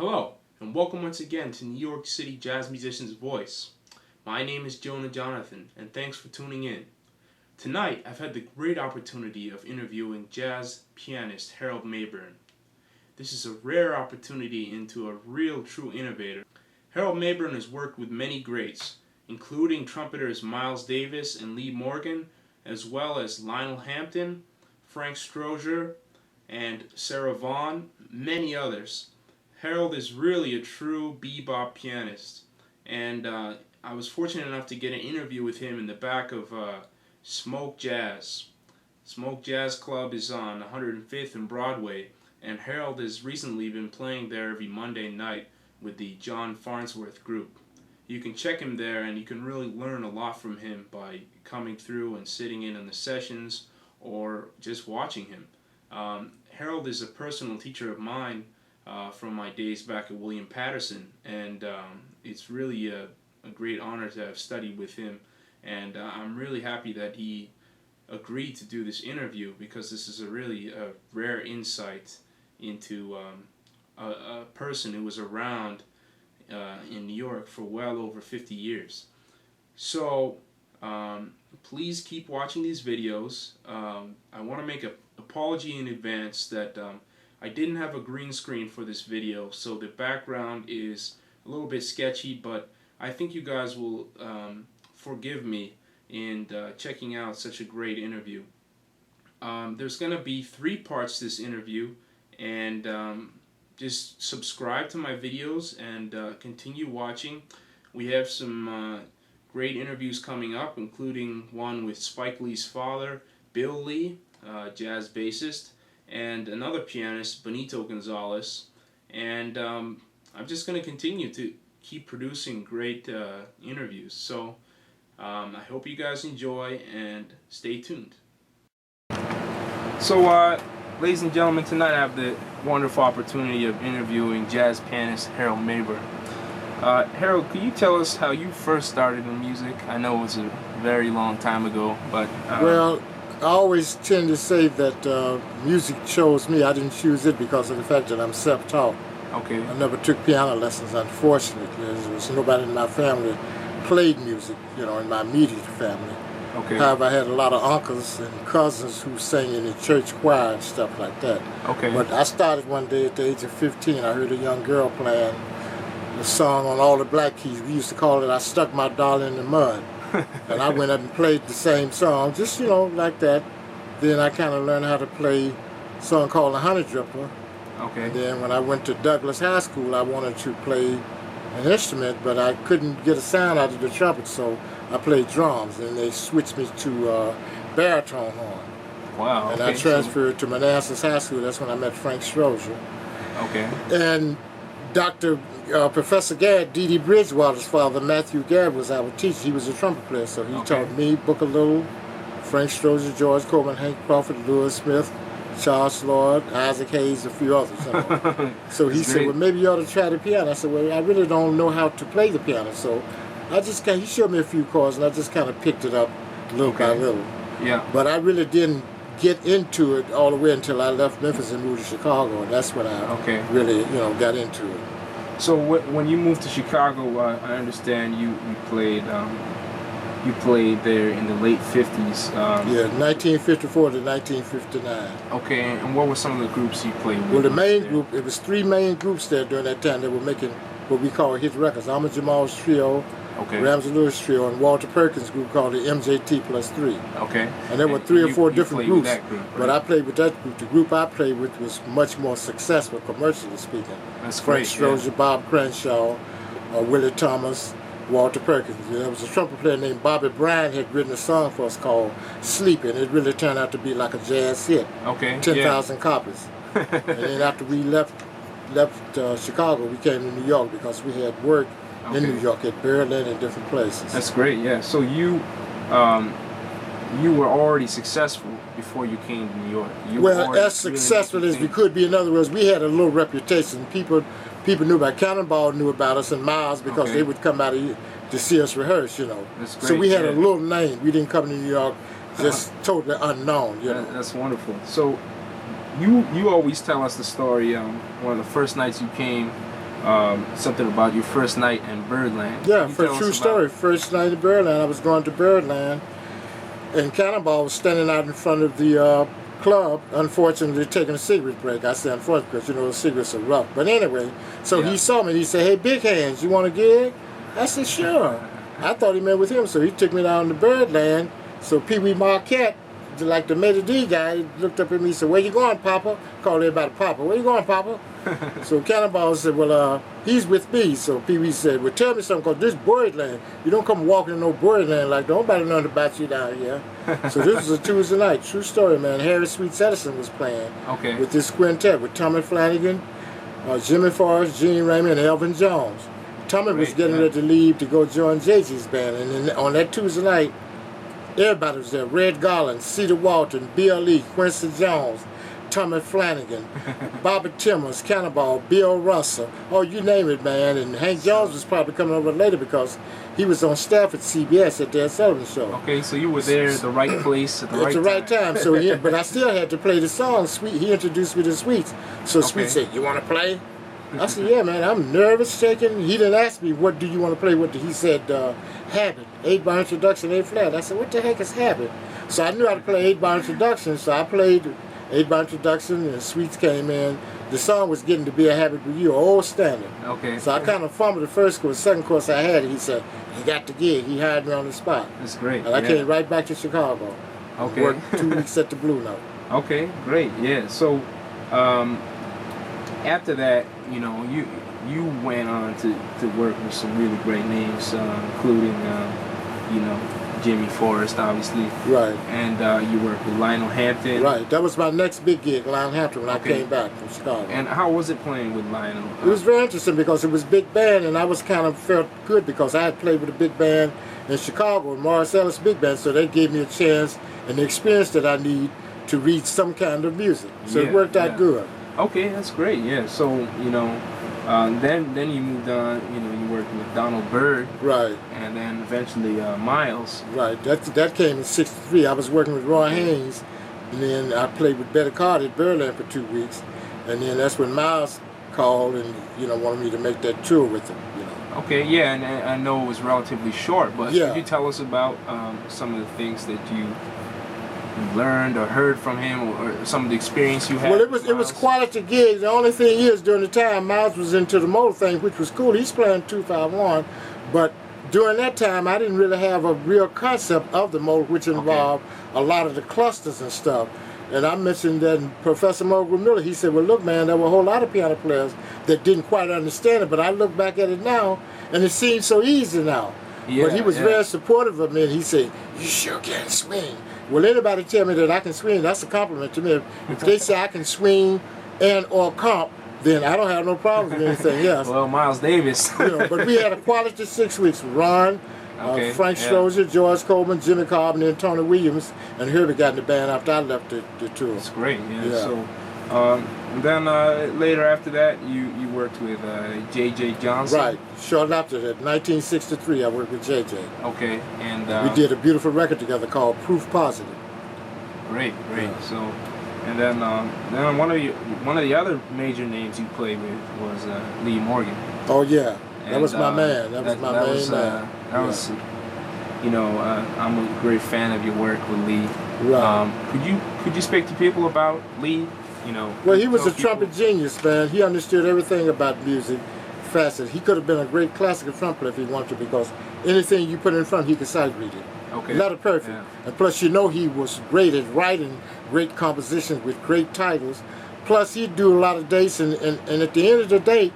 Hello, and welcome once again to New York City Jazz Musician's Voice. My name is Jonah Jonathan, and thanks for tuning in. Tonight, I've had the great opportunity of interviewing jazz pianist Harold Mabern. This is a rare opportunity into a real true innovator. Harold Mabern has worked with many greats, including trumpeters Miles Davis and Lee Morgan, as well as Lionel Hampton, Frank Strozier, and Sarah Vaughan, many others. Harold is really a true bebop pianist, and I was fortunate enough to get an interview with him in the back of Smoke Jazz. Smoke Jazz Club is on 105th and Broadway, and Harold has recently been playing there every Monday night with the John Farnsworth group. You can check him there, and you can really learn a lot from him by coming through and sitting in on the sessions or just watching him. Harold is a personal teacher of mine from my days back at William Patterson, and it's really a great honor to have studied with him, and I'm really happy that he agreed to do this interview, because this is a really rare insight into a person who was around in New York for well over 50 years. So please keep watching these videos. I want to make an apology in advance that I didn't have a green screen for this video, so the background is a little bit sketchy, but I think you guys will forgive me in checking out such a great interview. There's going to be 3 parts to this interview, and just subscribe to my videos and continue watching. We have some great interviews coming up, including one with Spike Lee's father, Bill Lee, jazz bassist, and another pianist, Benito Gonzalez. And I'm just going to continue to keep producing great interviews. So I hope you guys enjoy, and stay tuned. So ladies and gentlemen, tonight I have the wonderful opportunity of interviewing jazz pianist Harold Mabern. Harold, could you tell us how you first started in music? I know it was a very long time ago, but well, I always tend to say that music chose me. I didn't choose it because of the fact that I'm self-taught. Okay. I never took piano lessons, unfortunately. There was nobody in my family that played music, in my immediate family. Okay. However, I had a lot of uncles and cousins who sang in the church choir and stuff like that. Okay. But I started one day at the age of 15. I heard a young girl playing the song on all the black keys. We used to call it "I Stuck My Dollar in the Mud." And I went up and played the same song, just, like that. Then I kind of learned how to play a song called "The Honey Dripper." Okay. And then when I went to Douglas High School, I wanted to play an instrument, but I couldn't get a sound out of the trumpet, so I played drums. And they switched me to baritone horn. Wow. And okay. I transferred to Manassas High School. That's when I met Frank Strozier. Okay. And Professor Gadd, D.D. Bridgewater's father, Matthew Gadd, was our teacher. He was a trumpet player, so he taught me, Booker Little, Frank Strozier, George Coleman, Hank Crawford, Lewis Smith, Charles Lloyd, Isaac Hayes, a few others. So he said, well, maybe you ought to try the piano. I said, well, I really don't know how to play the piano. So he showed me a few chords, and I just kind of picked it up little by little. Yeah. But I really didn't get into it all the way until I left Memphis and moved to Chicago, and that's when I really, got into it. So when you moved to Chicago, I understand you played there in the late 50s. 1954 to 1959. Okay, and what were some of the groups you played with? Well, the main group, it was 3 main groups there during that time that were making what we call hit records. Ahmad Jamal's trio, Ramsey Lewis trio, and Walter Perkins' group called the MJT Plus 3. Okay. And there were 3 or 4 different groups. That group, right? But I played with that group. The group I played with was much more successful, commercially speaking. That's Frank great. Strozier, Bob Crenshaw, Willie Thomas, Walter Perkins. There was a trumpet player named Bobby Bryant had written a song for us called "Sleeping." It really turned out to be like a jazz hit. Okay. 10,000 copies. And then after we left Chicago, we came to New York because we had work in New York at Berlin and different places. That's great. Yeah. So you were already successful before you came to New York. Well, as successful as we could be. In other words, we had a little reputation. People knew about Cannonball, knew about us, and Miles, because they would come out to see us rehearse, That's great. So we had a little name. We didn't come to New York just totally unknown, That's wonderful. So you always tell us the story. One of the first nights you came something about your first night in Birdland. Yeah, for true story. First night in Birdland, I was going to Birdland, and Cannonball was standing out in front of the club, unfortunately taking a cigarette break. I said unfortunately because, you know, the cigarettes are rough. But anyway, so he saw me and he said, "Hey, Big Hands, you want a gig?" I said, "Sure." I thought he met with him, so he took me down to Birdland. So Pee Wee Marquette, like the Meta D guy, looked up at me and said, "Where you going, Papa?" Called everybody Papa. "Where you going, Papa?" So Cannonball said, "Well, he's with me." So Pee Wee said, "Well, tell me something, because this Birdland, you don't come walking in no Birdland like nobody nothing about you down here." So this was a Tuesday night. True story, man. Harry Sweets Edison was playing with this quintet with Tommy Flanagan, Jimmy Forrest, Gene Raymond, and Elvin Jones. Tommy was getting ready to leave to go join Jay-Z's band, and then on that Tuesday night, everybody was there. Red Garland, Cedar Walton, B.L.E., Quincy Jones, Tommy Flanagan, Bobby Timmons, Cannonball, Bill Russell, oh, you name it, man. And Hank Jones was probably coming over later because he was on staff at CBS at the Ed Sullivan Show. Okay, so you were there at the right place at the right time. So but I still had to play the song. He introduced me to Sweets. So Sweets said, "You want to play?" I said, "Yeah, man." I'm nervous, shaking. He didn't ask me, "What do you want to play?" He said, "Habit, 8-bar introduction, A flat." I said, "What the heck is Habit?" So I knew how to play 8-bar introduction, so I played 8-bar introduction, and Sweets came in. The song was getting to be a habit with you, an old standard. Okay. So I kind of fumbled the first course. Second course I had it. He said, "You got the gig." He hired me on the spot. That's great. And I came right back to Chicago. Okay. Worked 2 weeks at the Blue Note. Okay, great. Yeah. So after that, you know, you went on to work with some really great names, including you know, Jimmy Forrest, obviously. Right. And you worked with Lionel Hampton. Right. That was my next big gig, Lionel Hampton, when I came back from Chicago. And how was it playing with Lionel? It was very interesting because it was big band, and I was kind of felt good because I had played with a big band in Chicago, Morris Ellis Big Band, so they gave me a chance and the experience that I need to read some kind of music. So it worked out good. Okay, that's great. Yeah. So, you know, then you moved on. You know, you worked with Donald Byrd. Right. And then eventually Miles. Right. That came in '63. I was working with Roy Haynes, and then I played with Betty Carter at Birdland for 2 weeks, and then that's when Miles called and, you know, wanted me to make that tour with him. You know. Okay. Yeah, and I know it was relatively short, but could you tell us about some of the things that you learned or heard from him, or some of the experience you had? Well, it was quality gigs. The only thing is, during the time, Miles was into the mold thing, which was cool. He's playing 251, but during that time, I didn't really have a real concept of the mold, which involved a lot of the clusters and stuff. And I mentioned that Professor Mulgrew Miller, he said, "Well, look, man, there were a whole lot of piano players that didn't quite understand it, but I look back at it now, and it seems so easy now." But he was very supportive of me, and he said, "You sure can swing." Well, anybody tell me that I can swing, that's a compliment to me. If they say I can swing and or comp, then I don't have no problems with anything else. Well, Miles Davis. You know, but we had a quality 6 weeks. Ron, Frank Strozier, George Coleman, Jimmy Cobb, and then Tony Williams, and Hubert got in the band after I left the tour. That's great. Yeah. So, then later after that, you worked with J.J. Johnson. Right. Shortly after that, 1963, I worked with J.J. Okay, and we did a beautiful record together called Proof Positive. Great. So, and then one of the other major names you played with was Lee Morgan. Oh yeah, that and, was my man. That was my main man. That was, you know, I'm a great fan of your work with Lee. Right. Could you speak to people about Lee? You know, well, he was a trumpet genius, man. He understood everything about music, facet. He could have been a great classical trumpet player if he wanted to, because anything you put in front, he could sight read it. Okay. Not a perfect. Yeah. And plus, you know, he was great at writing great compositions with great titles. Plus, he'd do a lot of dates, and at the end of the day,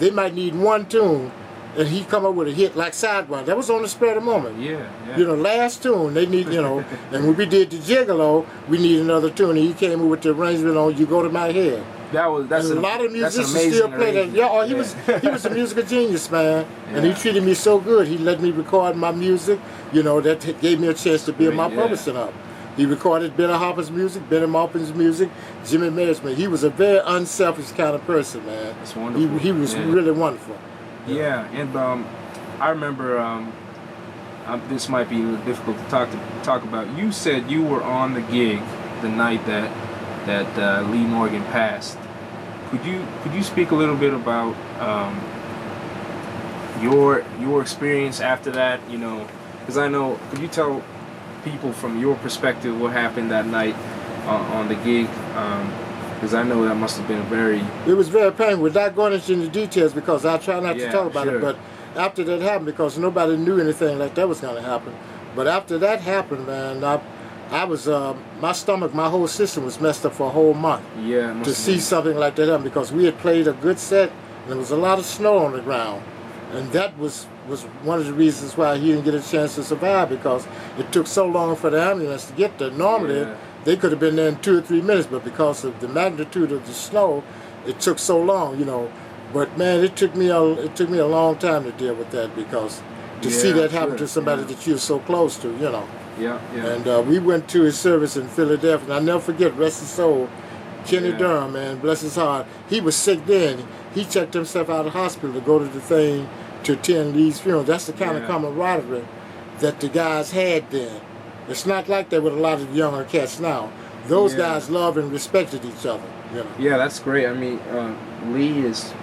they might need one tune, and he'd come up with a hit like Sidewinder. That was on the spur of the moment. Yeah. You know, last tune, they need, you know, and when we did the Gigolo, we need another tune, and he came in with the arrangement on You Go to My Head. That's a lot of musicians still play that. Yeah, he was a musical genius, man. Yeah. And he treated me so good. He let me record my music. You know, that gave me a chance to build my publishing up. He recorded Benny Harper's music, Benny Maupin's music, Jimmy Mayer's music. He was a very unselfish kind of person, man. That's wonderful. He was really wonderful. Yeah, and I remember this might be a little difficult to talk about. You said you were on the gig the night that Lee Morgan passed. Could you speak a little bit about your experience after that? You know, because I know. Could you tell people from your perspective what happened that night on the gig? Because I know that must have been It was very painful. Without going into the details, because I try not to talk about sure. it, but after that happened, because nobody knew anything like that was going to happen. But after that happened, man, I was my stomach, my whole system was messed up for a whole month. Yeah. To see something like that happen, because we had played a good set, and there was a lot of snow on the ground, and that was one of the reasons why he didn't get a chance to survive, because it took so long for the ambulance to get there. Normally, they could have been there in 2 or 3 minutes, but because of the magnitude of the snow, it took so long, you know. But man, it took me a long time to deal with that, because to see that happen to somebody that you're so close to, you know. Yeah. And we went to his service in Philadelphia, and I'll never forget, rest his soul, Kenny Durham, man, bless his heart. He was sick then. He checked himself out of the hospital to go to the thing to attend Lee's funeral. That's the kind of camaraderie that the guys had then. It's not like that with a lot of younger cats now. Those guys loved and respected each other. You know? Yeah, that's great. I mean, Lee is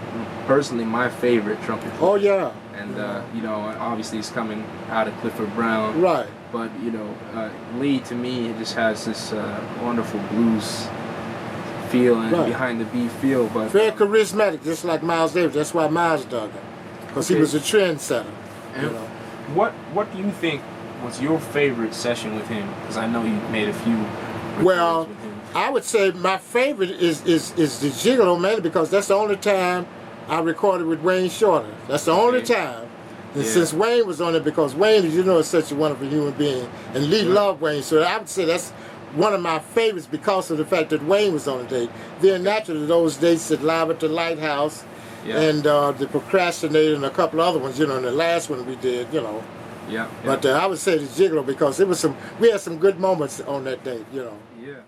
personally my favorite trumpet player. Oh yeah. And you know, obviously he's coming out of Clifford Brown. Right. But you know, Lee to me just has this wonderful blues feel and behind the beat feel. But very charismatic, just like Miles Davis. That's why Miles dug him, because he was a trendsetter. And you know. What do you think was your favorite session with him? Because I know you made a few. Well, with him. I would say my favorite is the Gigolo, mainly because that's the only time I recorded with Wayne Shorter. That's the only time. And since Wayne was on it, because Wayne, as you know, is such a wonderful human being, and Lee loved Wayne, so I would say that's one of my favorites because of the fact that Wayne was on the date. Then naturally those dates at Live at the Lighthouse, and the Procrastinator and a couple other ones, you know, and the last one we did, you know. Yeah. But I would say the Gigolo, because we had some good moments on that date, you know. Yeah.